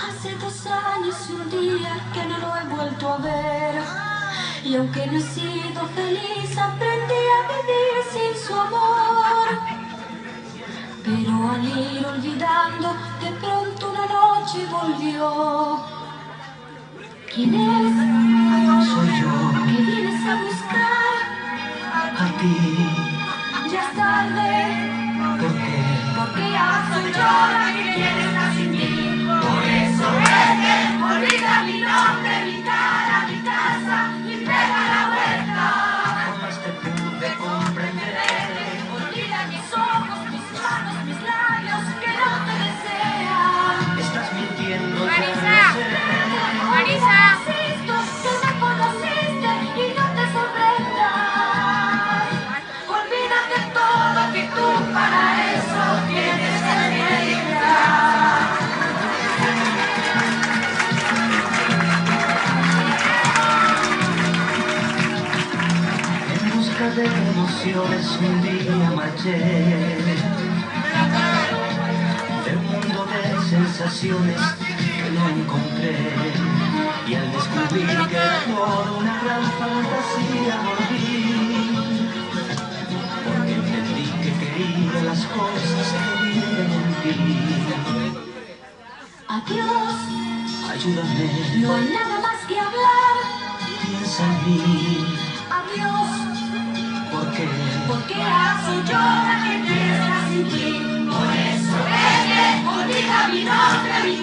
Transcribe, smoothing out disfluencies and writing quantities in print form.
Hace 2 años y un día que no lo he vuelto a ver. Y aunque no he sido feliz, aprendí a vivir sin su amor. Pero al ir olvidando, de pronto una noche volvió. ¿Quién es? Soy yo. ¿Qué vienes a buscar? A ti. Ya es tarde. ¿Por qué? Porque ya soy yo la que quiere estar sin ti. Por eso vete, olvida mi nombre, mi cara, mi casa y pega la vuelta. Jamás te pude comprender. Olvida mis ojos, mis manos, mis labios que no te desean. Estás mintiendo. Marisa. yo lo sé. Marisa. Insisto que me conociste y no te sorprendas. Olvídate todo que tú para eso tienes experiencia. En busca de emociones un día marché. Del mundo de sensaciones que no encontré. Y al descubrir que era todo una gran fantasía volví. Porque entendí que quería las cosas que viven en ti. Adiós, Ayúdame, no hay nada más que hablar. piensa en mí. Adiós, Porque porque ahora soy yo la que quiere estar sin ti. Por eso vete, olvida mi nombre, mi